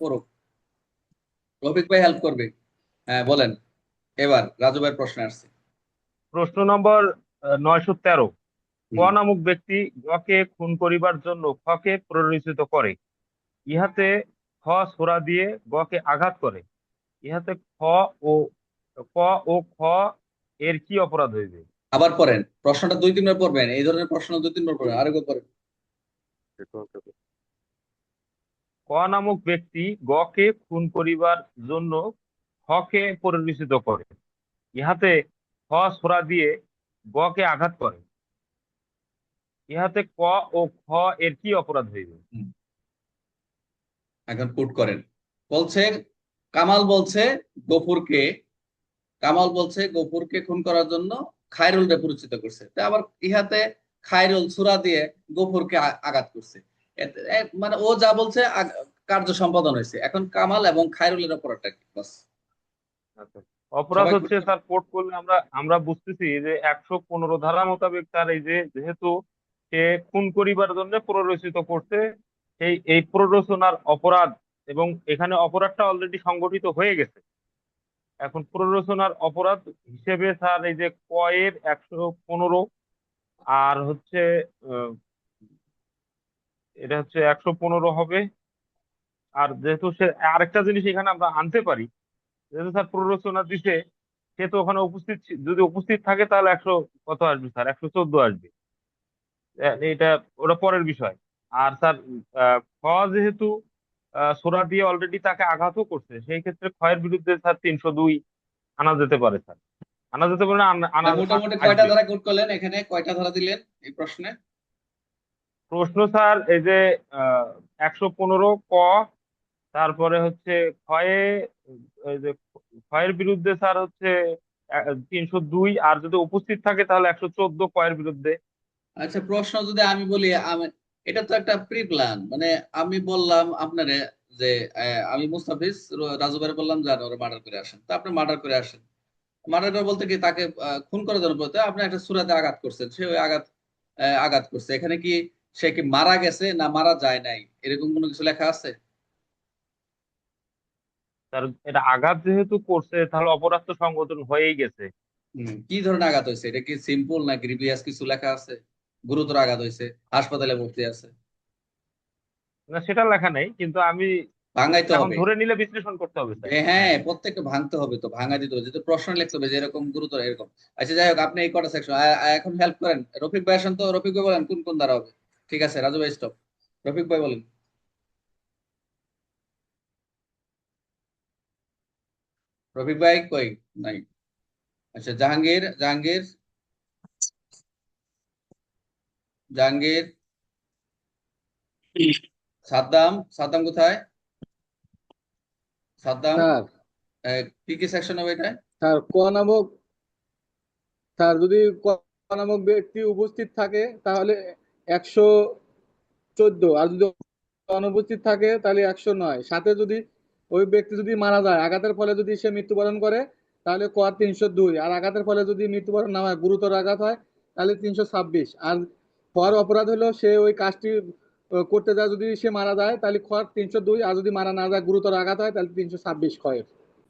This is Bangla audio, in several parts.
করুক। রফিক ভাই হেল্প করবে। হ্যাঁ বলেন। এবার রাজু ভাইয়ের প্রশ্ন আসছে। প্রশ্ন নম্বর 913। ক হুম। নামক ব্যক্তি গকে খুন করিবার জন্য খকে প্ররোচিত করে। ইহাতে খ ছোরা দিয়ে গকে আঘাত করে। ইহাতে ও ক ও খ এর কি অপরাধ হইবে? আবার পড়েন প্রশ্নটা, 2-3 বার পড়বেন, এই ধরনের প্রশ্ন 2-3 বার পড়বেন, আরেকবার পড়েন। ক নামক ব্যক্তি গকে খুন করিবার জন্য খকে পরিচিত করে। ইহাতে খ ছোরা দিয়ে গকে আঘাত করে। ইহাতে ক ও খ এর কি অপরাধ হইবে? হুম, এখন পুট করেন। বলছে কামাল বলছে গফুরকে কামাল বলছে গফুরকে খুন করার জন্য খায়রুল রে পরিচিত করছে, তা আবার ইহাতে খায়রুল সূরা দিয়ে গফুরকে আঘাত করছে। মানে ও যা বলছে কার্য সম্পাদন হয়েছে। এখন কামাল এবং খায়রুলের অপরাধটা কি বাস। আচ্ছা। অপরাধ সবাই পুট হচ্ছে করেন। স্যার, কোর্ট করলে আমরা আমরা বুঝতেছি যে 115 ধারা মোতাবেক তার এই যে যেহেতু সে খুন করিবার জন্য প্ররোচিত করছে, এই প্ররোচনার অপরাধ, এবং এখানে অপরাধটা অলরেডি সংগঠিত হয়ে গেছে। এখন প্ররোচনার অপরাধ হিসেবে স্যার এই যে কয়ের 115, আর হচ্ছে আহ, এটা হচ্ছে 115 হবে। আর যেহেতু সে আরেকটা জিনিস এখানে আমরা আনতে পারি, যেহেতু স্যার প্ররোচনা দিছে, সে তো ওখানে উপস্থিত যদি উপস্থিত থাকে তাহলে 100 কত আসবে স্যার, 114 আসবে। এটা ওটা পরের বিষয়। আর স্যার খ যেহেতু সোরা দিয়ে অলরেডি তাকে আঘাতও করছে, সেই ক্ষেত্রে ক্ষয়ের বিরুদ্ধে স্যার 302 আনা যেতে পারে স্যার। আনা যেতে পারে না, আনা মোটামুটি কয়টা আসবে। ধারা কোট করলেন, এখানে কয়টা ধারা দিলেন এই প্রশ্নে? প্রশ্ন স্যার এই যে 115 ক, তারপরে হচ্ছে ক্ষয়ে, এই যে ক্ষয়ের বিরুদ্ধে স্যার হচ্ছে 302, আর যদি উপস্থিত থাকে তাহলে 114 ক্ষয়ের বিরুদ্ধে। আচ্ছা, প্রশ্ন যদি আমি বলি, এটা তো একটা প্রি প্ল্যান, মানে আমি বললাম আপনারে যে আমি মুস্তাফিজ রাজু ভাই বললাম যান ওরা মার্ডার করে আসেন, তো আপনি মার্ডার করে আসেন। মার্ডার করে বলতে কি তাকে খুন করার জন্য বলতে আপনি একটা সুরাতে আঘাত করছেন, সে ওই আঘাত করছে। এখানে কি সে কি মারা গেছে না মারা যায় নাই এরকম কোনো কিছু লেখা আছে? তার এটা আঘাত যেহেতু করছে, তাহলে অপরাধ তো সংগঠন হয়েই গেছে। কি ধরনের আঘাত হয়েছে, এটা কি সিম্পল না গ্রিভিয়াস কিছু লেখা আছে? গুরুতর আঘাত হয়েছে, হাসপাতালে ভর্তি আছে। না, সেটা লেখা নেই, কিন্তু আমি ভাঙাইতে এখন হবে। ধরে নিলে বিশ্লেষণ করতে হবে স্যার। হ্যাঁ, হ্যাঁ। প্রত্যেকটা ভাঙতে হবে, তো ভাঙা দিতে হবে, যেহেতু প্রশ্ন লিখতে হবে যে এরকম গুরুতর এরকম। আচ্ছা যাই হোক, আপনি এই কটা সেকশন এখন হেল্প করেন। রফিক ভাই আসেন তো, রফিক ভাই বলেন কোন কোন দ্বারা হবে। ঠিক আছে রাজু ভাই স্টপ। রফিক ভাই বলেন। রফিক ভাই কই? নাই। আচ্ছা জাহাঙ্গীর, জাহাঙ্গীর, জাহাঙ্গীর। সাদ্দাম, সাদ্দাম কোথায়? সাদ্দাম। স্যার কি কি সেকশন হবে এটা? স্যার ক নামক স্যার যদি ক নামক ব্যক্তি উপস্থিত থাকে তাহলে 114, আর যদি অনুপস্থিত থাকে তাহলে 109। সাথে যদি ওই ব্যক্তি যদি মারা যায়, আঘাতের ফলে যদি সে মৃত্যুবরণ করে তাহলে ক 302, আর আঘাতের ফলে যদি মৃত্যুবরণ না হয়, গুরুতর আঘাত হয়, তাহলে 326। আর খর অপরাধ হলো সে ওই কাজটি করতে যায়, যদি সে মারা যায় তাহলে খ 302, আর যদি মারা না যায় গুরুতর আঘাত হয় তাহলে 326 খয়ের।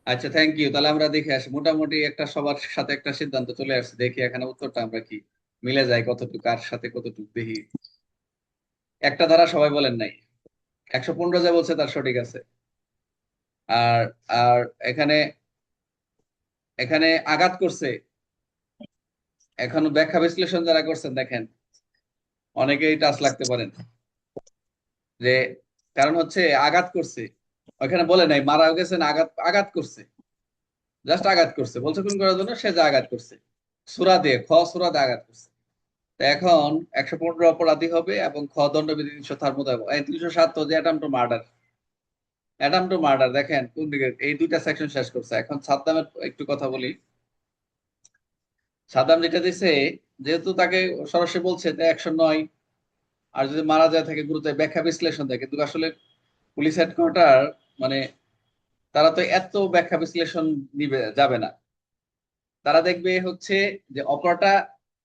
আচ্ছা থ্যাংক ইউ, তাহলে আমরা দেখে আসি, মোটামুটি একটা সবার সাথে একটা সিদ্ধান্ত চলে আসছে, দেখি এখানে উত্তরটা আমরা কি মিলে যায় কতটুকু, কার সাথে কতটুকু দেখি। একটা ধারা সবাই বলেন নাই, 115 যা বলছে তার সঠিক আছে। আর আর এখানে এখানে আঘাত করছে। এখন ব্যাখ্যা বিশ্লেষণ যারা করছেন দেখেন, অনেকেই টাচ লাগতে পারেন যে কারণ হচ্ছে আঘাত করছে। ওখানে বলে নাই মারা গেছে না, আঘাত আঘাত করছে, জাস্ট আঘাত করছে, বলছে খুন করার জন্য সে যা আঘাত করছে, সূরা দিয়ে সূরা দিয়ে আঘাত করছে। তো এখন 115 অপরাধী হবে এবং দণ্ডবিধি 307 মোতাবেক 307 তো যে attempt to murder. Attempt to murder দেখেন কোন দিকে, এই দুইটা সেকশন শেষ করছে। এখন সাদ্দামের একটু কথা বলি। সাদ্দাম যেটা দিছে, যেহেতু তাকে সরাসরি বলছে যে 109, আর যদি মারা যায় থাকে গুরুতর, ব্যাখ্যা বিশ্লেষণ দেয়, কিন্তু আসলে পুলিশ হেডকোয়ার্টার মানে তারা তো এত ব্যাখ্যা বিশ্লেষণ নিবে যাবে না। তারা দেখবে হচ্ছে যে অপরাধটা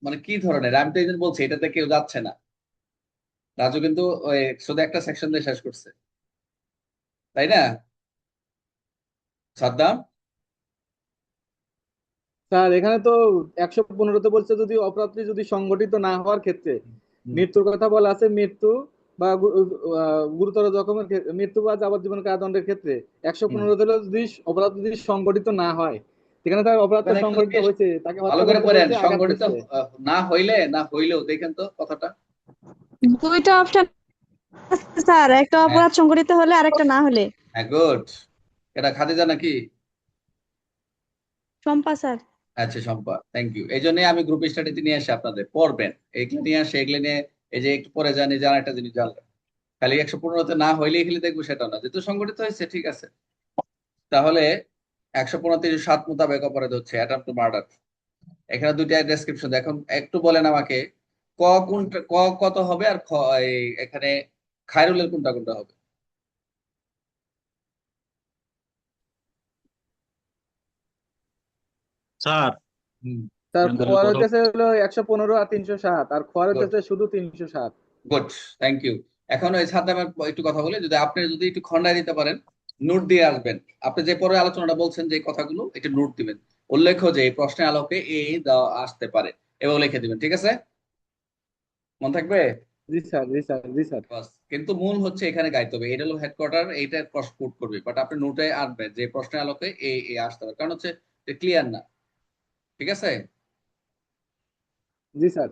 মানে কি ধরনের, আমি তো এই জন্য বলছি এটাতে কেউ যাচ্ছে না। রাজু কিন্তু ওই শুধু একটা সেকশন দিয়ে শেষ করছে। তাই না সাদ্দাম? স্যার এখানে তো 115তে বলছে যদি অপরাধটি যদি সংগঠিত না হওয়ার ক্ষেত্রে, হুম, মৃত্যুর কথা বলা আছে, মৃত্যু বা গুরুতর জখমের মৃত্যু বা যাবজ্জীবন কারাদণ্ডের ক্ষেত্রে। একশো হুম। পনেরো হলো যদি অপরাধ যদি সংগঠিত না হয়, সেখানে তার অপরাধটা মানে একটু সংগঠিত দেখে হয়েছে, তাকে ভালো হত্যা করে করতে পড়েন, হয়েছে, আঘাত সংগঠিত করছে। না হইলে না হইলেও দেখেন তো কথাটা। দুইটা অপশন আছে স্যার, একটা হ্যাঁ, অপরাধ সংঘটিত হলে আর একটা না হলে। হ্যাঁ, গুড। এটা খাদিজা নাকি? শম্পা স্যার। আচ্ছা, শম্পা, থ্যাংক ইউ। এই জন্য আমি গ্রুপ স্টাডিতে নিয়ে আসি, আপনাদের পড়বেন এইগুলো নিয়ে আসে, এগুলো নিয়ে এই যে একটু পরে জানি জানা একটা জিনিস জানলেন। খালি 115তে না হইলেই খালি দেখবো সেটা না, যেহেতু সংগঠিত হয়েছে ঠিক আছে। তাহলে 115-7 মোতাবেক অপরাধ হচ্ছে অ্যাটেম্প টু মার্ডার। এখানে দুইটা ডেসক্রিপশন এখন একটু বলেন আমাকে, ক কোনটা, ক কত হবে আর এখানে খায়রুলের কোনটা কোনটা হবে? স্যার হুম, তার তাহলে খোয়ার প্রথম হইতেছে হলো 115 আর 307, আর খোয়ার গুড, হইতেছে শুধু 307। Good, thank you. এখন ওই সাদ্দামের একটু কথা বলি, যদি আপনি যদি একটু খন্ডায় দিতে পারেন, নোট দিয়ে আসবেন। আপনি যে পরে আলোচনাটা বলছেন যে কথাগুলো, এটা নোট দিবেন, উল্লেখ্য যে এই প্রশ্নের আলোকে এই দেওয়া আসতে পারে, এবং লিখে দিবেন, ঠিক আছে? মন থাকবে? জি স্যার, জি স্যার, জি স্যার। বাস, কিন্তু মূল হচ্ছে এখানে গাইতে হবে, এটা হলো হেডকোয়ার্টার, এইটা প্রশ্ন করবে, বাট আপনি নোটে আনবেন যে প্রশ্নের আলোকে এই এই আসতে হবে, কারণ হচ্ছে ক্লিয়ার না, ঠিক আছে? জি স্যার।